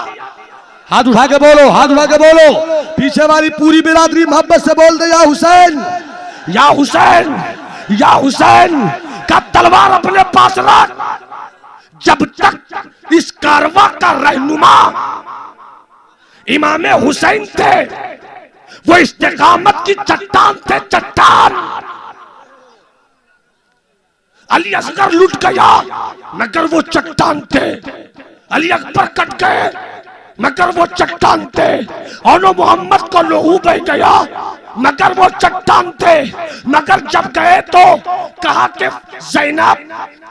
हाथ उठा के बोलो, हाथ उठा के बोलो। पीछे वाली पूरी बिरादरी मोहब्बत से बोल दे, या हुसैन, या हुसैन, या हुसैन का तलवार अपने पास रख। जब तक इस कारवा का रहनुमा इमाम हुसैन थे, वो इस्तिकामत की चट्टान थे, चट्टान। अली असगर लुट गया मगर वो चट्टान थे, अली अकबर कट गए मगर वो चट्टान थे, और मोहम्मद को लहू बह गया मगर वो चट्टान थे। मगर जब गए तो कहा कि ज़ैनब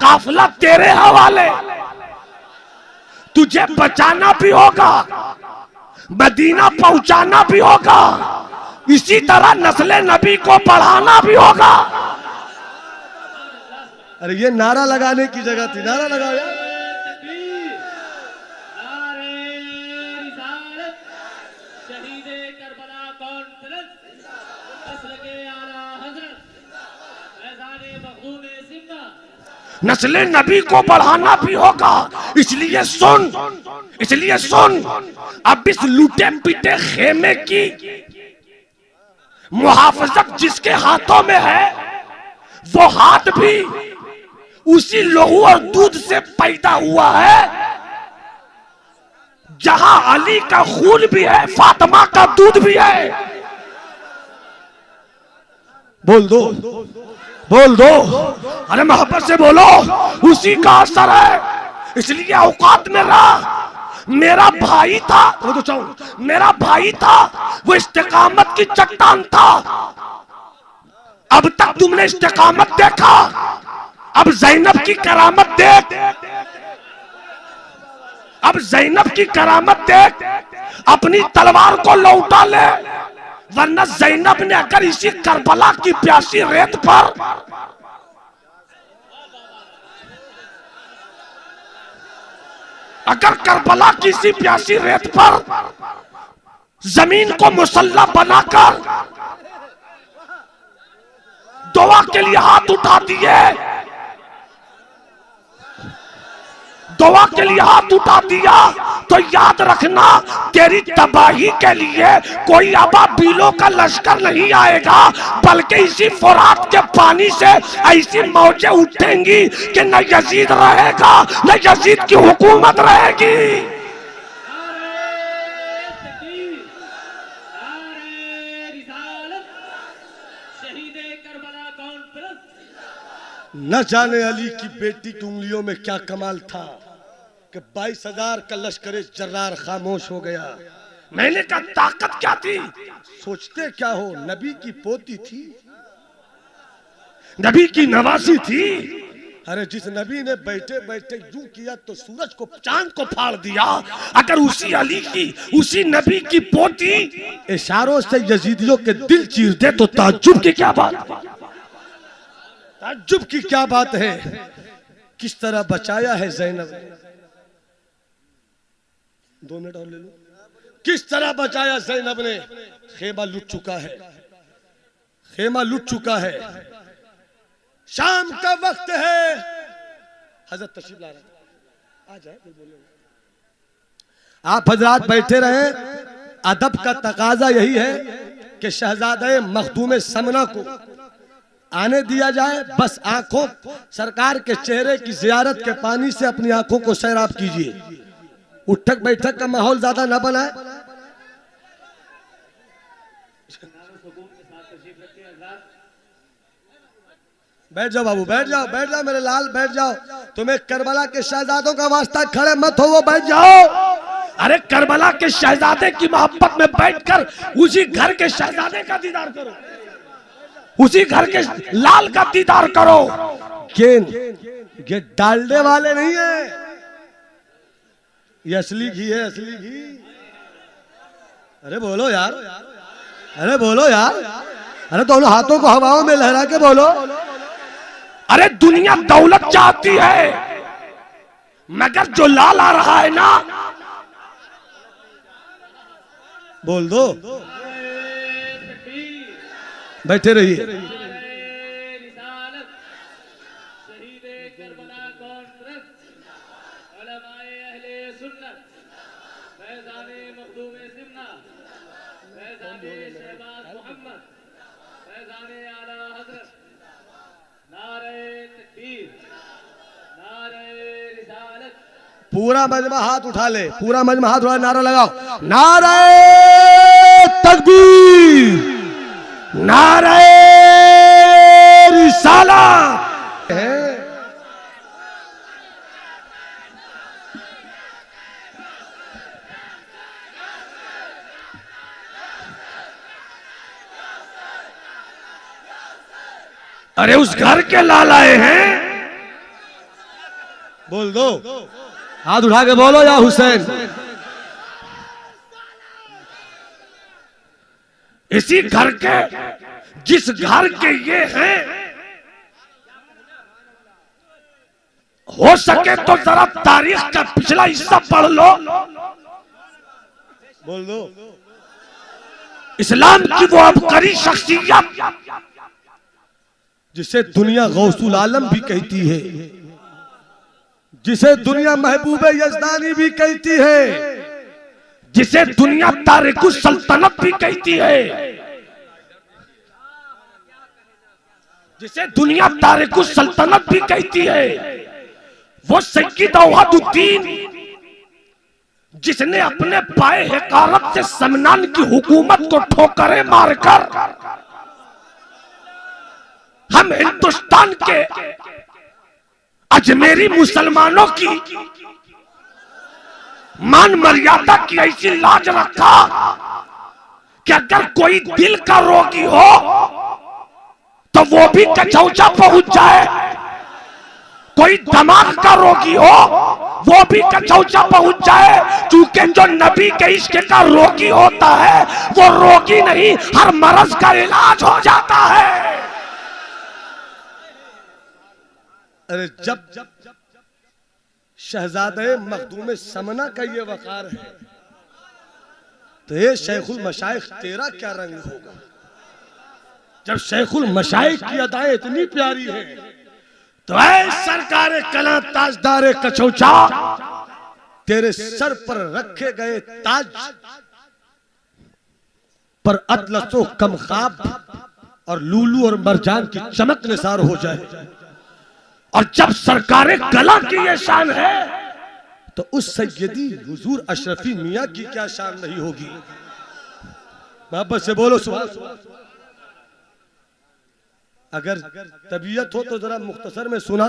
काफिला तेरे हवाले, तुझे बचाना भी होगा, मदीना पहुंचाना भी होगा, इसी तरह नस्ले नबी को बढ़ाना भी होगा। अरे ये नारा लगाने की जगह थी, नारा लगाओ यार। नस्ले नबी को बढ़ाना भी होगा, इसलिए सुन, इसलिए सुन। अब इस लूटे पीटे खेमे की मुहाफजत जिसके हाथों में है, वो हाथ भी उसी लहू और दूध से पैदा हुआ है। जहां अली का खून भी है, फातिमा का दूध भी है। बोल दो, बोल दो, अरे मोहब्बत से बोलो। उसी का असर है, इसलिए औकात में रहा। मेरा भाई था, तो चाहूं मेरा भाई था, वो इस्तिकामत की चट्टान था। अब तक तुमने इस्तिकामत देखा, अब ज़ैनब की करामत देख, अब ज़ैनब की करामत देख। अपनी तलवार को लौटा ले, वरना ज़ैनब ने अगर इसी करबला की प्यासी रेत पर अगर करबला की इसी प्यासी रेत पर जमीन को मुसल्ला बनाकर दुआ के लिए हाथ उठा दिए, दुआ के लिए हाथ उठा दिया, तो याद रखना तेरी तबाही के लिए कोई अबाबीलों का लश्कर नहीं आएगा, बल्कि इसी फुरात के पानी से ऐसी मौजें उठेंगी कि न यजीद रहेगा, न यजीद की हुकूमत रहेगी। न जाने अली की बेटी की उंगलियों में क्या कमाल था कि 22,000 का लश्कर जर्रार खामोश हो गया। मैंने कहा ताकत क्या थी? सोचते क्या हो, नबी की पोती थी, नबी की नवासी थी। अरे जिस नबी ने बैठे बैठे यूं किया तो सूरज को चांद को फाड़ दिया, अगर उसी अली की, उसी नबी की पोती इशारों से यजीदियों के दिल चीर दे तो ताज्जुब की क्या बात, ताज्जुब की क्या बात है। किस तरह बचाया है ज़ैनब, 2 मिनट और ले लो। किस तरह बचाया ज़ैनब ने। खेमा लुट चुका है, खेमा लुट चुका है, शाम का वक्त है। हजरत तशरीफ ला रहे, आ जाए, आप हजरात बैठे रहे। अदब का तकाजा यही है कि शहजादे मखदूम समना को आने दिया जाए। बस आंखों, सरकार के चेहरे की जियारत के पानी से अपनी आंखों को सैराब कीजिए। उठक बैठक का माहौल ज्यादा न बनाए। बैठ जाओ बाबू, बैठ जाओ मेरे लाल, बैठ जाओ। तुम्हें करबला के शहजादों का वास्ता, खड़े मत हो, वो बैठ जाओ। अरे करबला के शहजादे की मोहब्बत में बैठकर उसी घर के शहजादे का दीदार करो, उसी घर के लाल का दीदार करो। ये डालने वाले नहीं है, ये असली घी है, असली घी। अरे बोलो यार, अरे बोलो यार, अरे दोनों हाथों को हवाओं में लहरा के बोलो। अरे दुनिया दौलत चाहती है, मगर जो लाल आ रहा है ना, बोल दो, बैठे रहिए। पूरा मजमा हाथ उठा ले, पूरा मजमा हाथ उठा, नारा लगाओ, नारे तकबीर, नारे रिसालत। अरे उस घर के लाल आए हैं, बोल दो, हाथ उठा के बोलो या हुसैन। इसी घर के, जिस घर के ये हैं, हो सके तो जरा तारीख का पिछला हिस्सा पढ़ लो। बोल दो, इस्लाम की वो अबकारी शख्सियत जिसे दुनिया गौसुल आलम भी कहती है, जिसे दुनिया महबूबे यजदानी भी कहती है, जिसे दुनिया तारिकुस सल्तनत भी कहती है, जिसे दुनिया तारिकुस सल्तनत भी कहती है, वो सय्यद औहदुद्दीन, जिसने अपने पाए हिकारत से समनान की हुकूमत को ठोकरें मारकर हम हिंदुस्तान के अजमेरी मुसलमानों की मान मर्यादा की ऐसी लाज रखा कि अगर कोई दिल का रोगी हो तो वो भी कचौचा पहुंच जाए, कोई दिमाग का रोगी हो वो भी कचौचा पहुंच जाए, क्योंकि जो नबी के इश्क का रोगी होता है वो रोगी नहीं, हर मर्ज का इलाज हो जाता है। अरे जब शहजादे मखदूम समना का ये वकार है तो ये शेखुल मशाइख तेरा क्या रंग होगा। जब शेखुल मशाइख की अदाएं इतनी प्यारी है तो ऐ सरकारे कला ताजदारे कचौचा, तेरे सर पर रखे गए ताज पर अतलसो कमखाब और लूलू और मरजान की चमक निसार हो जाए। और जब सरकारे कला की ये शान है तो उस सैयदी हुजूर अशरफी मियाँ की क्या शान नहीं होगी। मोहब्बत से बोलो सुभान। अगर तबीयत हो तो जरा मुख्तसर में सुना।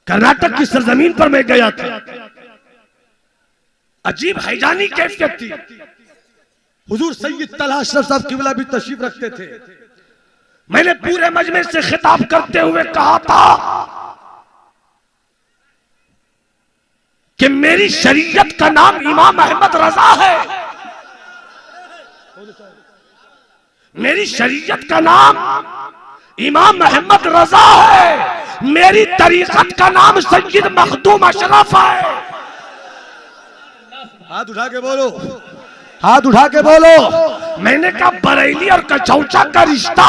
कर्नाटक की सरजमीन पर मैं गया था, अजीब हैजानी कैफियत थी। हुजूर सैयद तलहा अशरफ साहब किबला भी तशरीफ रखते थे। मैंने पूरे मजमे से खिताब करते हुए कहा था कि मेरी शरीयत का नाम इमाम अहमद रजा है, मेरी शरीयत का नाम इमाम अहमद रजा है, मेरी तरीकत का नाम सय्यद मखदूम अशरफ है। हाथ उठा के बोलो, हाथ उठा के बोलो। मैंने कहा बरेली और कचौचा का रिश्ता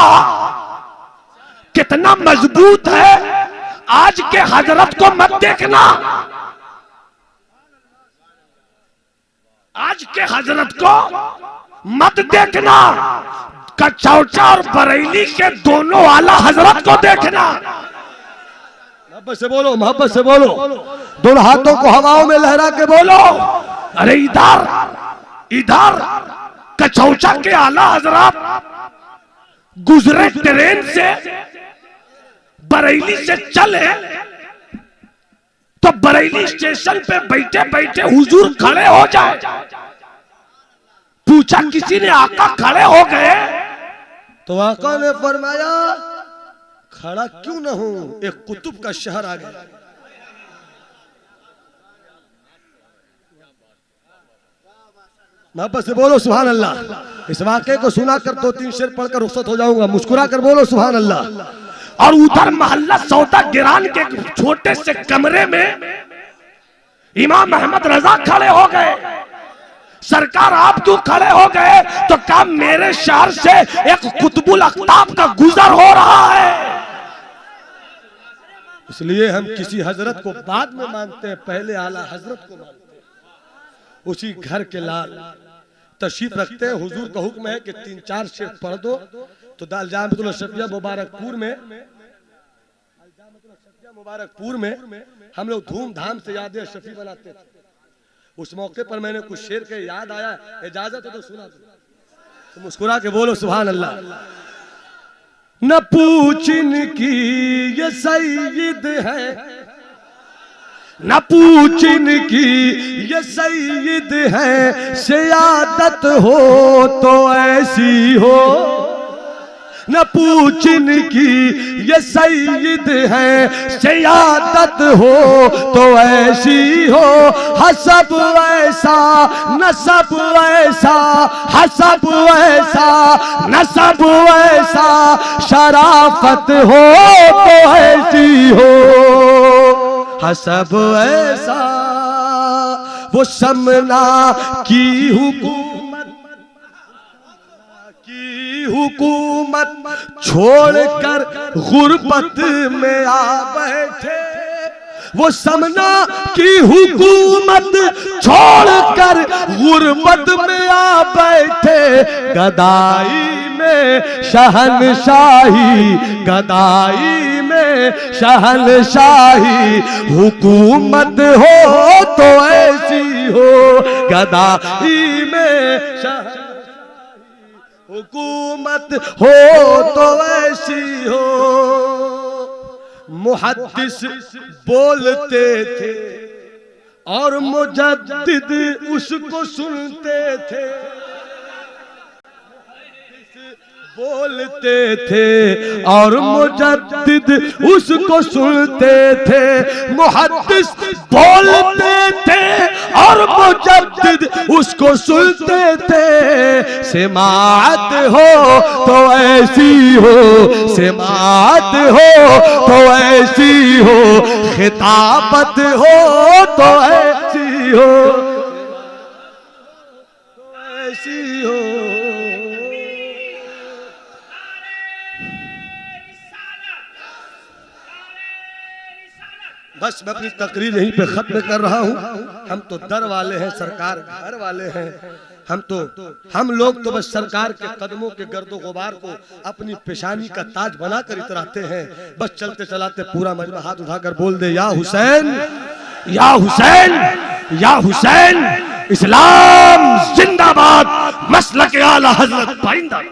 कितना मजबूत है, आज के हजरत को मत देखना, आज के हजरत को मत देखना, कचौचा और बरेली के दोनों आला हजरत को देखना। मोहब्बत से बोलो, मोहब्बत से बोलो, दोनों हाथों को हवाओं में लहरा के बोलो। अरे इधर इधर कचौचा के आला हजरत गुजरे ट्रेन से, बरेली से चले तो बरेली स्टेशन पे बैठे बैठे हुजूर खड़े हो जाए। पूछा किसी ने, आका खड़े हो गए? तो आका ने फरमाया खड़ा क्यों न हूं, एक कुतुब का शहर आ गया। वापस से बोलो सुभान अल्लाह। इस वाक़े को सुना कर 2-3 शेर पढ़कर रुखसत हो जाऊंगा, मुस्कुरा कर बोलो सुभान अल्लाह। और उधर मोहल्ला सौदा गिरान के छोटे से कमरे में इमाम अहमद रजा खड़े हो गए। सरकार आप क्यों खड़े हो गए? तो कहा मेरे शहर से एक कुतुबुल अख्ताब का गुजर हो रहा है। इसलिए हम किसी हजरत को बाद में मानते हैं, पहले आला हजरत को मानते हैं। उसी घर के लाल तशरीफ रखते हैं। हुजूर का हुक्म है कि 3-4 शेर पढ़ दो। तो अल-जामिअतुल अशरफिया मुबारकपुर में हम लोग धूमधाम से याद शफी बनाते थे। उस मौके पर मैंने कुछ शेर के याद आया, इजाजत है तो सुना दो। तो मुस्कुरा के बोलो सुभान अल्लाह। न पूछिन की ये सैयद है, न पूछिन की ये सैयद है, सियादत हो तो ऐसी हो। न पूछिन की ये सैयद है, सियादत हो तो ऐसी हो। हसब ऐसा नसब ऐसा, हसब ऐसा नसब ऐसा, शराफत हो तो ऐसी हो। हसब ऐसा वो समना की हुकूमत छोड़कर गुर्बत में आ बैठे। वो समना की हुकूमत छोड़कर गुर्बत में आ बैठे। गदाई में शहनशाही, गदाई में शहनशाही, हुकूमत हो तो ऐसी हो। गदाई में हुकूमत हो तो ऐसी हो। मुहद्दिस बोलते थे और मुजद्दिद उसको सुनते थे। बोलते थे और मुजद्दिद उसको सुनते थे। मुहद्दिस बोलते थे और मुजद्दिद उसको सुनते थे। सिमाअत हो तो ऐसी हो, सिमाअत हो तो ऐसी हो, खिताबत हो तो ऐसी हो, ऐसी हो। बस मैं अपनी तकरीर यहीं पे खत्म कर रहा हूँ। हम तो दर वाले हैं, सरकार घर वाले हैं। हम लोग तो बस सरकार के कदमों के गर्दो गुबार को अपनी पेशानी का ताज बनाकर इतराते हैं। बस चलते चलाते पूरा मजमा हाथ उठाकर बोल दे या हुसैन, या हुसैन, या हुसैन। इस्लाम जिंदाबाद, मसलक आला हजरत पाइंदा।